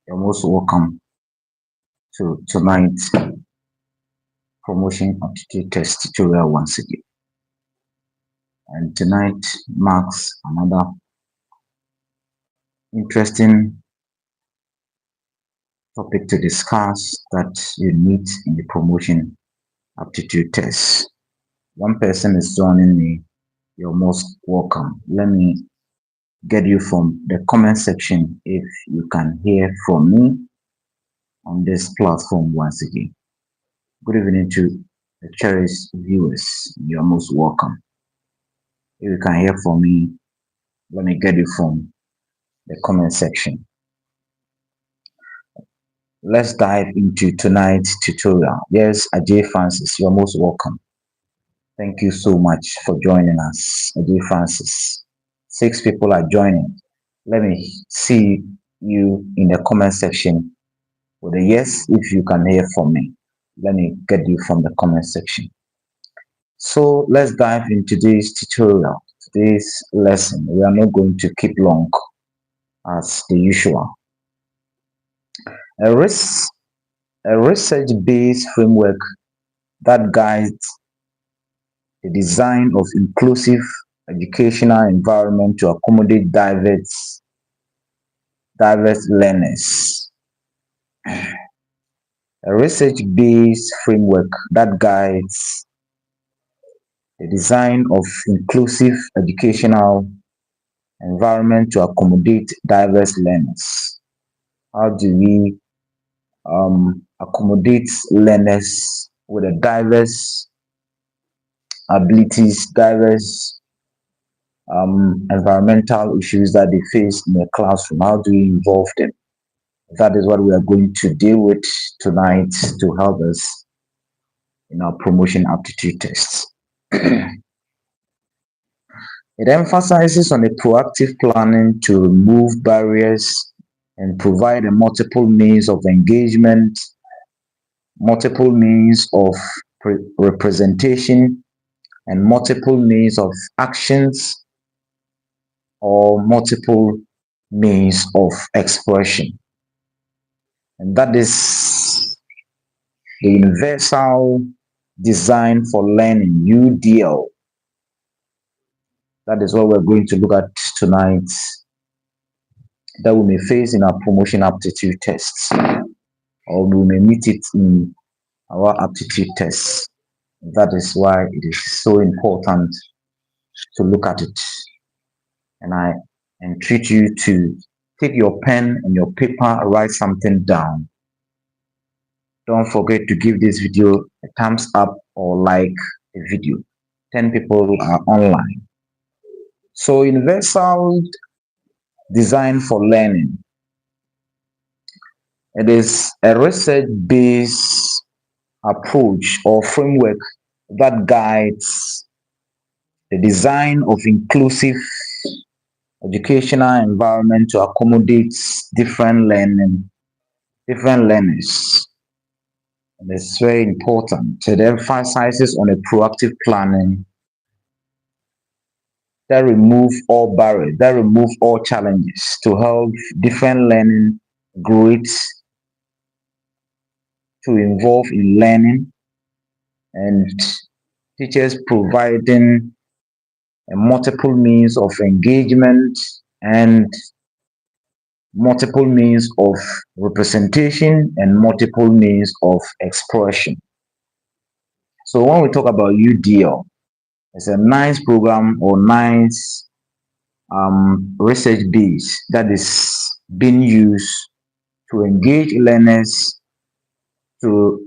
You're most welcome to tonight's promotion aptitude test tutorial once again. And tonight marks another interesting topic to discuss that you need in the promotion aptitude test. One person is joining me. You're most welcome. Let me get you from the comment section if you can hear from me on this platform once again. Good evening to the cherished viewers. You're most welcome. If you can hear from me, let me get you from the comment section. Let's dive into tonight's tutorial. Yes, Ajay Francis, you're most welcome. Thank you so much for joining us, Ajay Francis. 6 people are joining. Let me see you in the comment section with a yes if you can hear from me. Let me get you from the comment section. So let's dive into this tutorial, today's lesson. We are not going to keep long as the usual. A research-based framework that guides the design of inclusive educational environment to accommodate diverse learners. A research-based framework that guides the design of inclusive educational environment to accommodate diverse learners. How do we accommodate learners with a diverse abilities, diverse environmental issues that they face in the classroom? How do we involve them? That is what we are going to deal with tonight to help us in our promotion aptitude tests. It emphasizes on a proactive planning to remove barriers and provide a multiple means of engagement, multiple means of representation, and multiple means of actions or multiple means of expression. And that is the Universal Design for Learning, UDL. That is what we're going to look at tonight, that we may face in our promotion aptitude tests, or we may meet it in our aptitude tests. That is why it is so important to look at it. And I entreat you to take your pen and your paper, write something down. Don't forget to give this video a thumbs up or like the video. 10 people are online. So universal design for learning. It is a research-based approach or framework that guides the design of inclusive educational environment to accommodate different learners. And it's very important. It emphasizes on a proactive planning that remove all barriers, that remove all challenges to help different learning grades to involve in learning, and teachers providing a multiple means of engagement and multiple means of representation and multiple means of expression. So when we talk about UDL, it's a nice program or nice research base that is being used to engage learners, to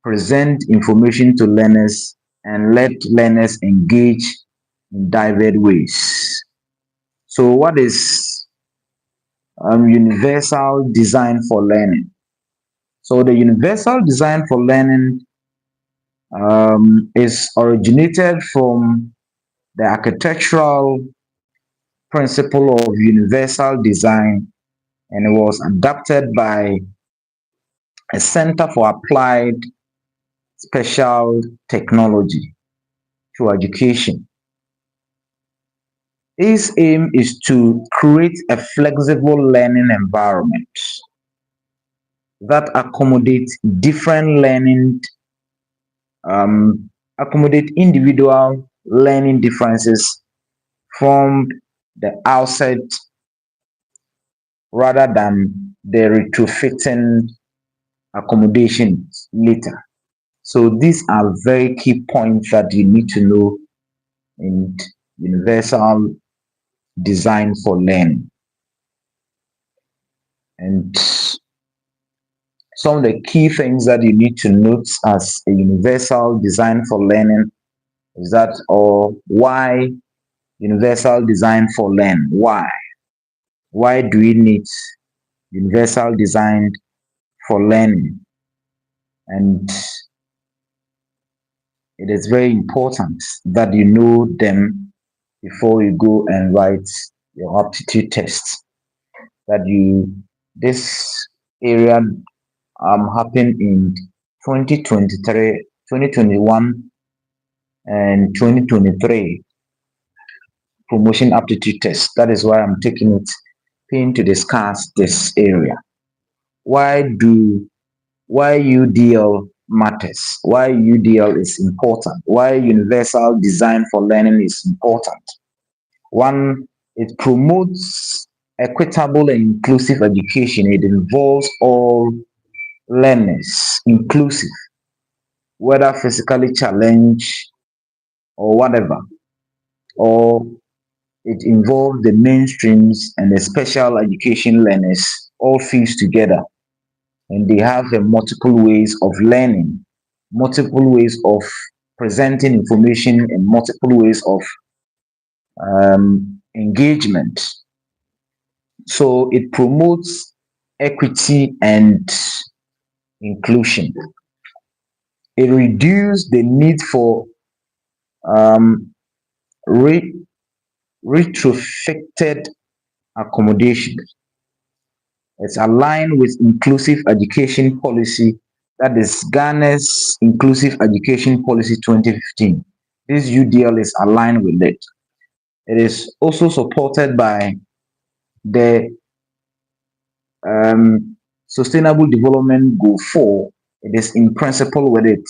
present information to learners, and let learners engage in diverse ways. So what is universal design for learning? So the universal design for learning is originated from the architectural principle of universal design, and it was adopted by a Center for Applied Special Technology to Education. Its aim is to create a flexible learning environment that accommodate different learning, accommodate individual learning differences from the outset rather than the retrofitting accommodations later. So these are very key points that you need to know in universal design for learning. And some of the key things that you need to note as a universal design for learning is that, or why universal design for learning? Why do we need universal design for learning? And it is very important that you know them before you go and write your aptitude test. That you this area happened in 2023, 2021, and 2023 promotion aptitude test. That is why I'm taking it in to discuss this area. Why UDL matters, why UDL is important, why universal design for learning is important. One, it promotes equitable and inclusive education. It involves all learners, inclusive, whether physically challenged or whatever, or it involves the mainstreams and the special education learners all fused together, and they have multiple ways of learning, multiple ways of presenting information, and multiple ways of engagement. So it promotes equity and inclusion. It reduces the need for um, re- retrofitted accommodation. It's aligned with inclusive education policy, that is Ghana's inclusive education policy 2015. This UDL is aligned with it. It is also supported by the Sustainable Development Goal 4. It is in principle with it.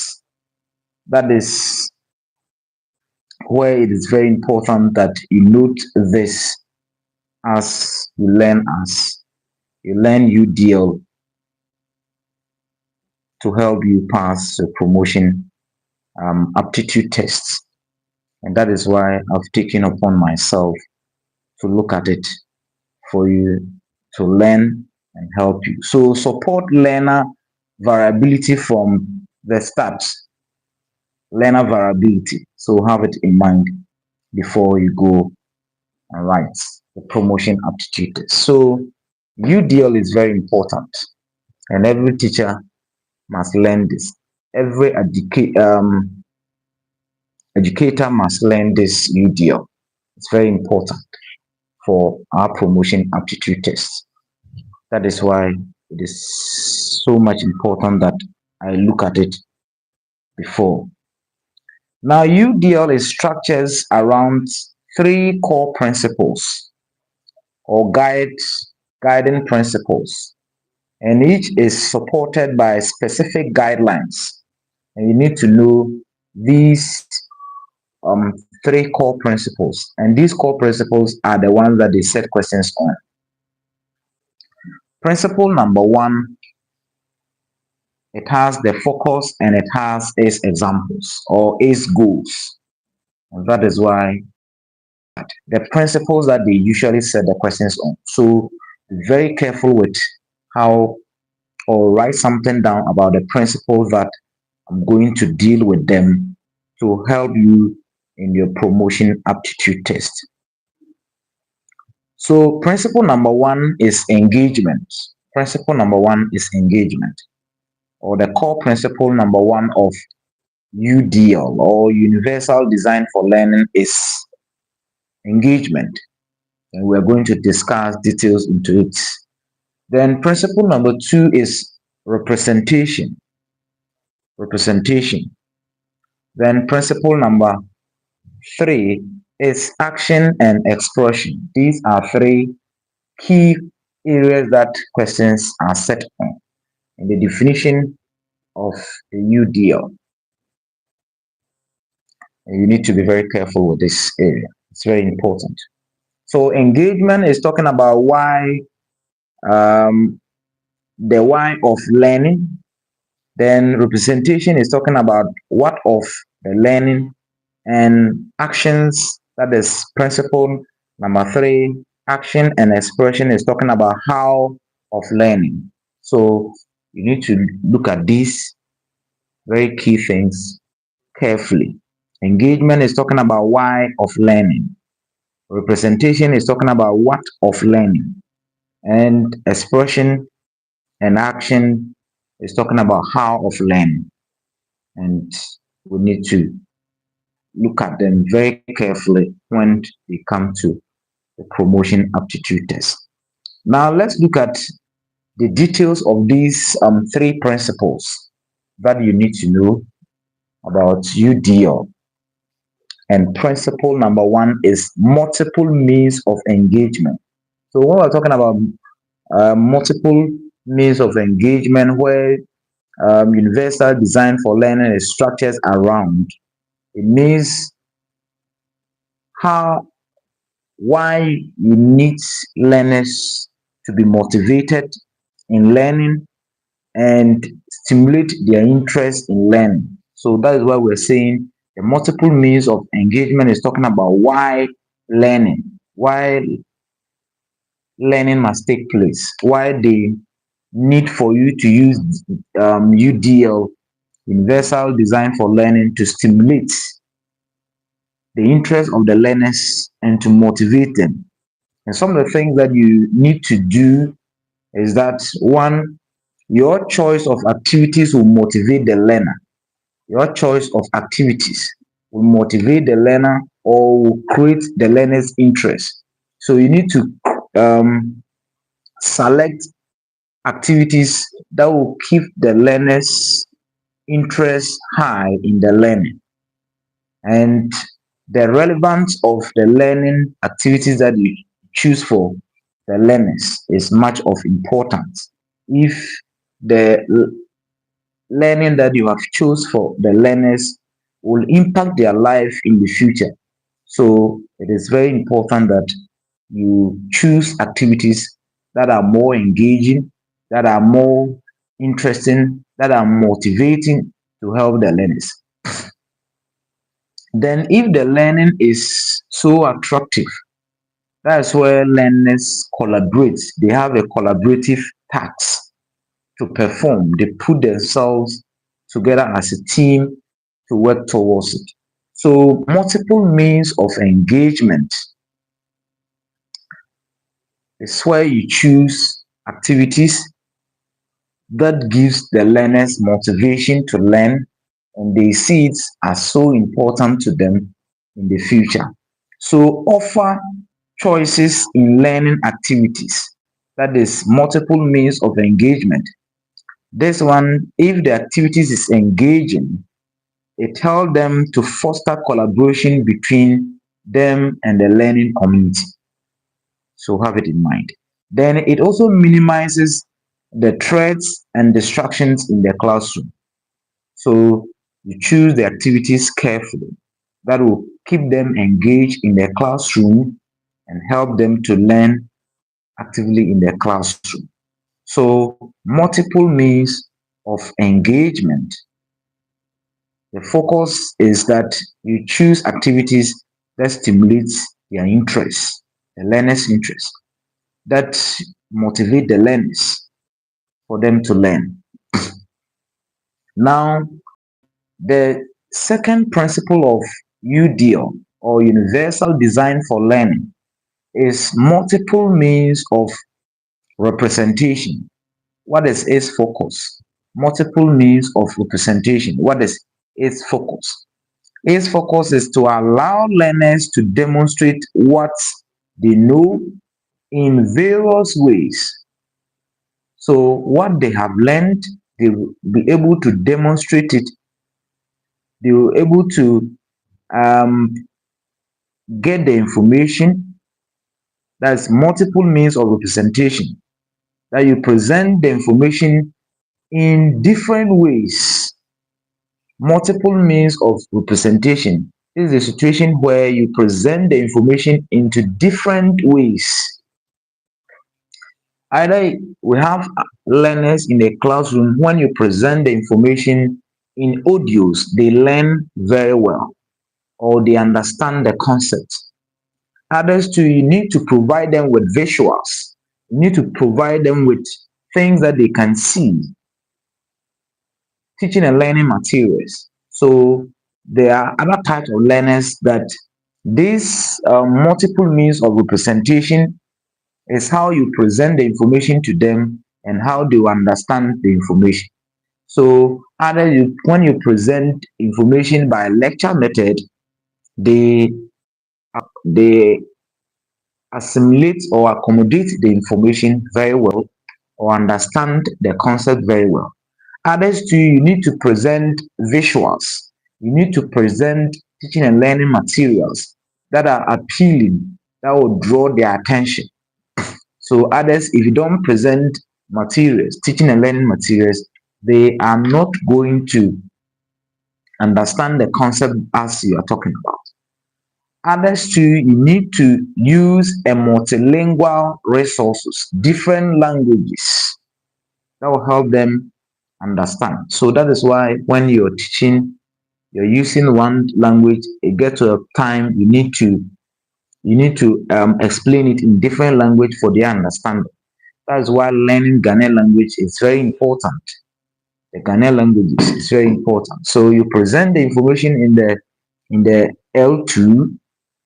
That is where it is very important that you note this as you learn UDL to help you pass the promotion aptitude tests. And that is why I've taken upon myself to look at it for you to learn and help you. So support learner variability from the start. Learner variability. So have it in mind before you go and write the promotion aptitude test. So UDL is very important, and every teacher must learn this. Every educator must learn this UDL. It's very important for our promotion aptitude tests. That is why it is so much important that I look at it before. Now, UDL is structures around three core principles or guiding principles, and each is supported by specific guidelines. And you need to know these um, three core principles, and these core principles are the ones that they set questions on. Principle number one, it has the focus and it has its examples or its goals. And that is why the principles that they usually set the questions on. So be very careful with how or write something down about the principles that I'm going to deal with them to help you in your promotion aptitude test. So principle number one is engagement. Principle number one is engagement, or the core principle number one of UDL or Universal Design for Learning is engagement. And we're going to discuss details into it. Then principle number two is representation. Representation. Then principle number three is action and expression. These are three key areas that questions are set on. in the definition of the UDL. And you need to be very careful with this area. It's very important. So engagement is talking about why, the why of learning. Then representation is talking about what of the learning, and actions, that is principle number three. Action and expression is talking about how of learning. So you need to look at these very key things carefully. Engagement is talking about why of learning. Representation is talking about what of learning. And expression and action is talking about how of learning. And we need to look at them very carefully when they come to the promotion aptitude test. Now let's look at the details of these three principles that you need to know about UDL. And principle number one is multiple means of engagement. So when we're talking about multiple means of engagement, where universal design for learning is structured around, it means how, why you need learners to be motivated in learning and stimulate their interest in learning. So that is why we're saying the multiple means of engagement is talking about why learning must take place, why the need for you to use UDL, Universal Design for Learning, to stimulate the interest of the learners and to motivate them. And some of the things that you need to do is that one, your choice of activities will motivate the learner. Your choice of activities will motivate the learner or will create the learner's interest. So you need to select activities that will keep the learner's interest high in the learning. And the relevance of the learning activities that you choose for the learners is much of importance. If the learning that you have chose for the learners will impact their life in the future, so it is very important that you choose activities that are more engaging, that are more interesting, that are motivating to help the learners. Then if the learning is so attractive, that's where learners collaborate. They have a collaborative task to perform. They put themselves together as a team to work towards it. So multiple means of engagement is where you choose activities that gives the learners motivation to learn, and they see it as so important to them in the future. So offer choices in learning activities. That is multiple means of engagement. This one, if the activities is engaging, it tells them to foster collaboration between them and the learning community. So have it in mind. Then it also minimizes the threats and distractions in the classroom. So you choose the activities carefully that will keep them engaged in their classroom and help them to learn actively in their classroom. So multiple means of engagement. The focus is that you choose activities that stimulate their interest, the learner's interest, that motivate the learners for them to learn. Now, the second principle of UDL, or Universal Design for Learning, is multiple means of representation. What is its focus? Multiple means of representation. What is its focus? Its focus is to allow learners to demonstrate what they know in various ways. So what they have learned, they will be able to demonstrate it. They will be able to um, get the information. That's multiple means of representation. That you present the information in different ways. Multiple means of representation. This is a situation where you present the information into different ways. Either we have learners in a classroom, when you present the information in audios, they learn very well or they understand the concept. Others too, you need to provide them with visuals. You need to provide them with things that they can see, teaching and learning materials. So there are other types of learners that this multiple means of representation is how you present the information to them and how they understand the information. So either when you present information by lecture method, they they assimilate or accommodate the information very well or understand the concept very well. Others too, you need to present visuals. You need to present teaching and learning materials that are appealing, that will draw their attention. So others, if you don't present materials, teaching and learning materials, they are not going to understand the concept as you are talking about. Others too, you need to use a multilingual resources, different languages that will help them understand. So that is why when you're teaching, you're using one language, it gets to a time you need to explain it in different language for their understanding. That's why learning Ghanaian language is very important. The Ghanaian language is very important. So you present the information in the L2,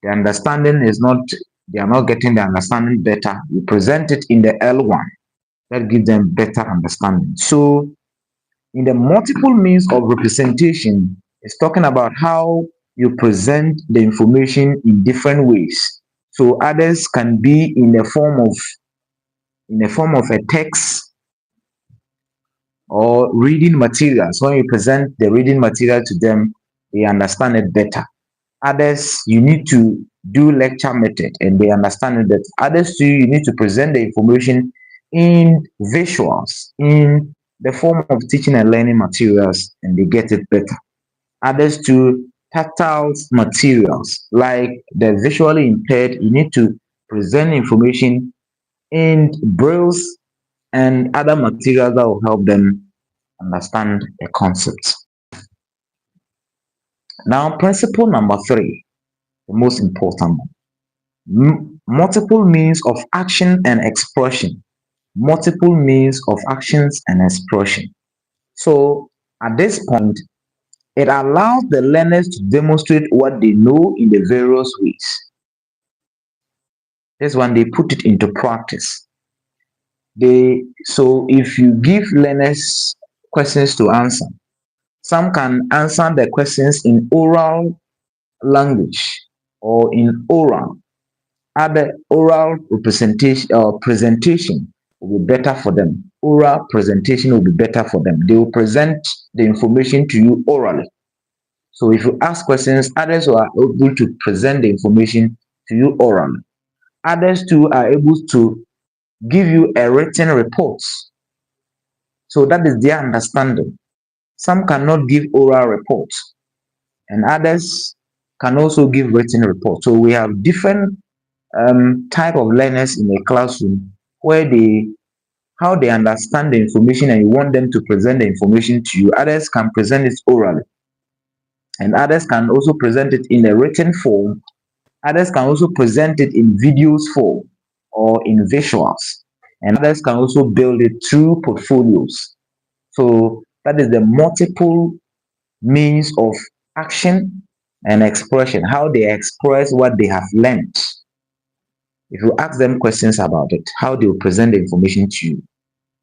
the understanding is not, they are not getting the understanding better. You present it in the L1, that gives them better understanding. So in the multiple means of representation, it's talking about how you present the information in different ways. So others can be in the form of a text or reading materials. When you present the reading material to them, they understand it better. Others, you need to do lecture method and they understand it better. Others too, you need to present the information in visuals, in the form of teaching and learning materials, and they get it better. Others too, tactile materials like the visually impaired, you need to present information in brailles and other materials that will help them understand the concept. Now, principle number 3, the most important one. Multiple means of action and expression. Multiple means of actions and expression. So at this point, it allows the learners to demonstrate what they know in the various ways. This one, they put it into practice. So if you give learners questions to answer, some can answer the questions in oral language or in oral. Other oral representation or presentation will be better for them. Oral presentation will be better for them. They will present the information to you orally. So if you ask questions, others are able to present the information to you orally. Others too are able to give you a written report. So that is their understanding. Some cannot give oral reports, and others can also give written reports. So we have different type of learners in a classroom where how they understand the information and you want them to present the information to you. Others can present it orally, and others can also present it in a written form. Others can also present it in videos form or in visuals, and others can also build it through portfolios. So that is the multiple means of action and expression, how they express what they have learned. If you ask them questions about it, how they will present the information to you.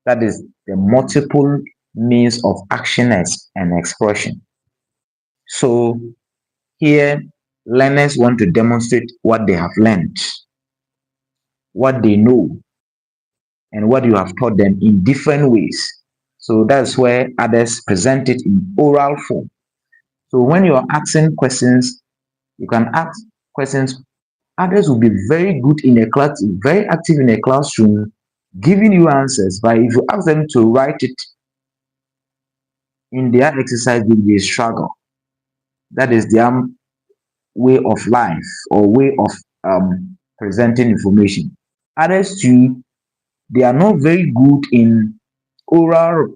That is the multiple means of action and expression. So here, learners want to demonstrate what they have learned, what they know, and what you have taught them in different ways. So that's where others present it in oral form. So when you are asking questions, you can ask questions. Others will be very good in a class, very active in a classroom, giving you answers. But if you ask them to write it in their exercise book they struggle. That is their way of life or way of presenting information. Others too, they are not very good in oral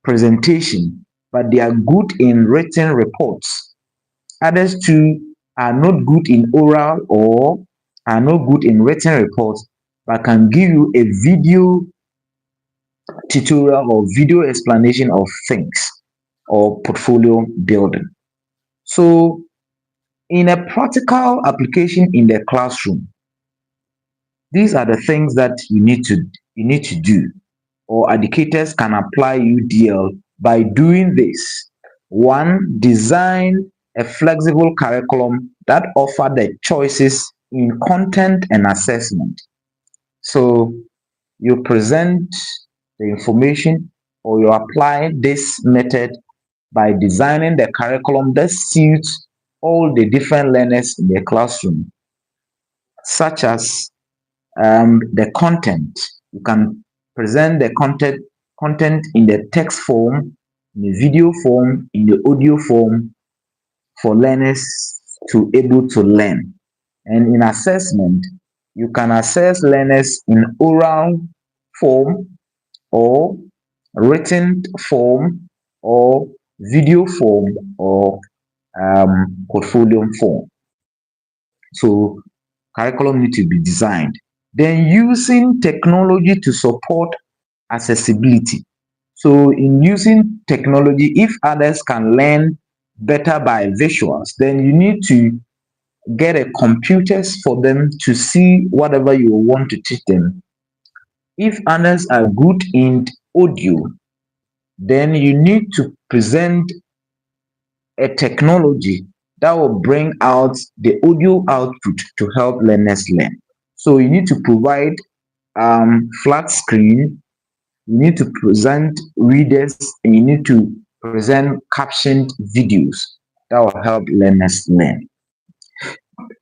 presentation, but they are good in written reports. Others too are not good in oral or are not good in written reports, but can give you a video tutorial or video explanation of things or portfolio building. So, in a practical application in the classroom, these are the things that you need to do, or educators can apply UDL by doing this. One, design a flexible curriculum that offer the choices in content and assessment. So you present the information or you apply this method by designing the curriculum that suits all the different learners in the classroom, such as the content. You can present the content in the text form, in the video form, in the audio form for learners to able to learn. And in assessment, you can assess learners in oral form or written form or video form or portfolio form. So curriculum need to be designed. Then using technology to support accessibility. So in using technology, if others can learn better by visuals, then you need to get a computers for them to see whatever you want to teach them. If others are good in audio, then you need to present a technology that will bring out the audio output to help learners learn. So you need to provide flat screen, you need to present readers, and you need to present captioned videos that will help learners learn.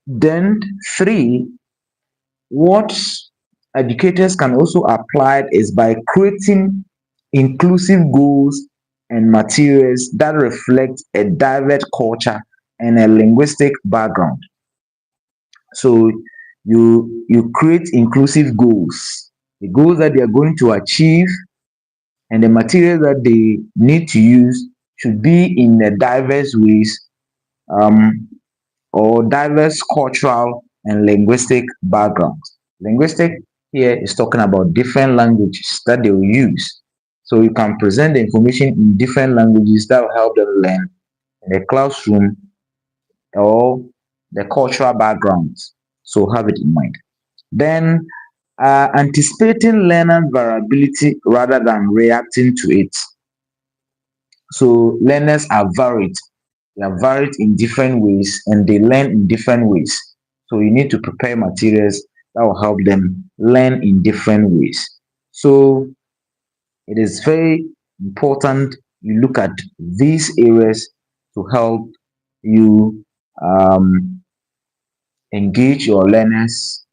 Then three, what educators can also apply is by creating inclusive goals and materials that reflect a diverse culture and a linguistic background. So you create inclusive goals, the goals that they are going to achieve, and the material that they need to use should be in a diverse ways, um, or diverse cultural and linguistic backgrounds. Linguistic here is talking about different languages that they will use. So you can present the information in different languages that will help them learn in the classroom or the cultural backgrounds. So have it in mind. Then anticipating learner variability rather than reacting to it. So learners are varied. They are varied in different ways and they learn in different ways. So you need to prepare materials that will help them learn in different ways. So it is very important you look at these areas to help you engage your learners,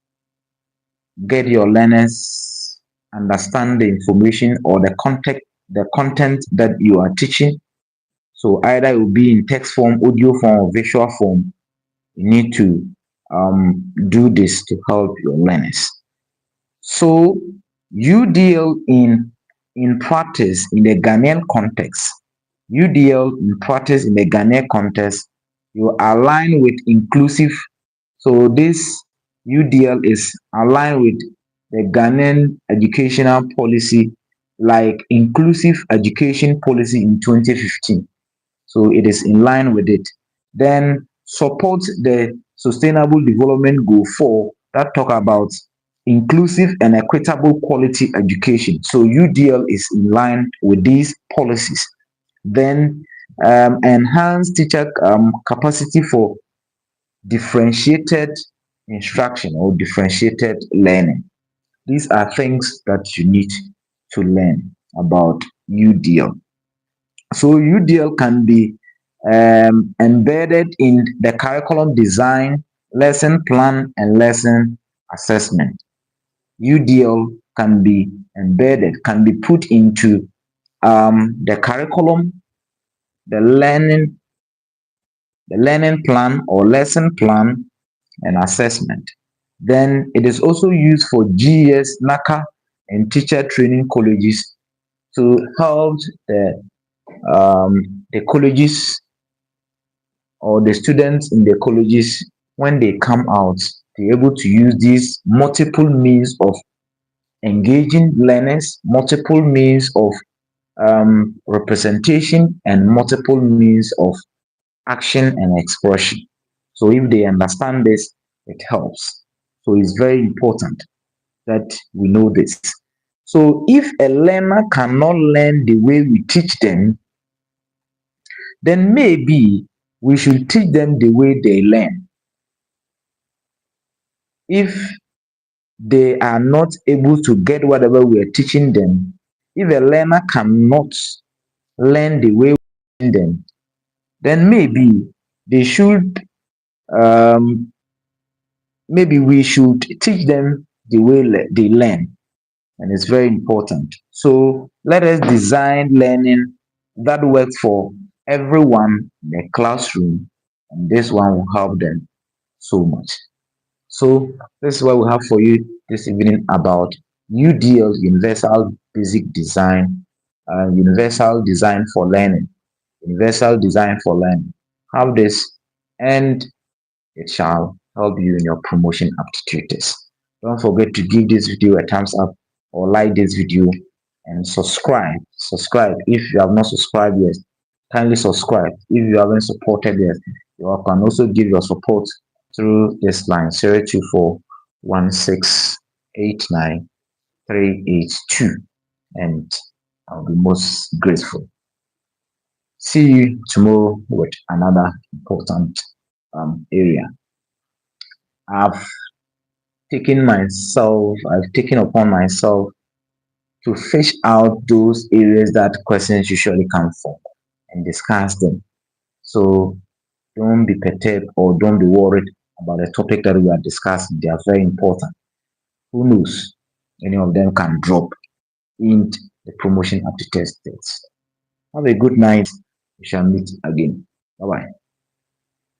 get your learners understand the information or the content that you are teaching. So either it will be in text form, audio form, or visual form. You need to do this to help your learners. So UDL in practice in the Ghanaian context, UDL in practice in the Ghanaian context, you align with inclusive. So this UDL is aligned with the Ghanaian educational policy, like inclusive education policy in 2015. So it is in line with it. Then support the sustainable development goal 4 that talk about inclusive and equitable quality education. So UDL is in line with these policies. Then enhance teacher capacity for differentiated instruction or differentiated learning. These are things that you need to learn about UDL. So UDL can be embedded in the curriculum design, lesson plan, and lesson assessment. UDL can be embedded, can be put into the curriculum, the learning plan or lesson plan, and assessment. Then it is also used for GS, NACA, and teacher training colleges to help the colleges or the students in the colleges when they come out, be able to use these multiple means of engaging learners, multiple means of representation, and multiple means of action and expression. So if they understand this, it helps. So it's very important that we know this. So if a learner cannot learn the way we teach them, then maybe we should teach them the way they learn. If they are not able to get whatever we are teaching them, if a learner cannot learn the way we teach them, then they should um, maybe we should teach them the way they learn, and it's very important. So let us design learning that works for everyone in the classroom, and this one will help them so much. So this is what we have for you this evening about UDL, Universal Basic Design, Universal Design for Learning, Universal Design for Learning. Have this, and it shall help you in your promotion aptitude test. Don't forget to give this video a thumbs up or like this video and subscribe. Subscribe if you have not subscribed yet. Kindly subscribe. If you haven't supported yet, you can also give your support through this line 0241689 and I'll be most grateful. See you tomorrow with another important area. I've taken upon myself to fish out those areas that questions usually come from and discuss them. So don't be perturbed or don't be worried about the topic that we are discussing. They are very important. Who knows? Any of them can drop in the promotion aptitude test. Have a good night. We shall meet again. Bye bye.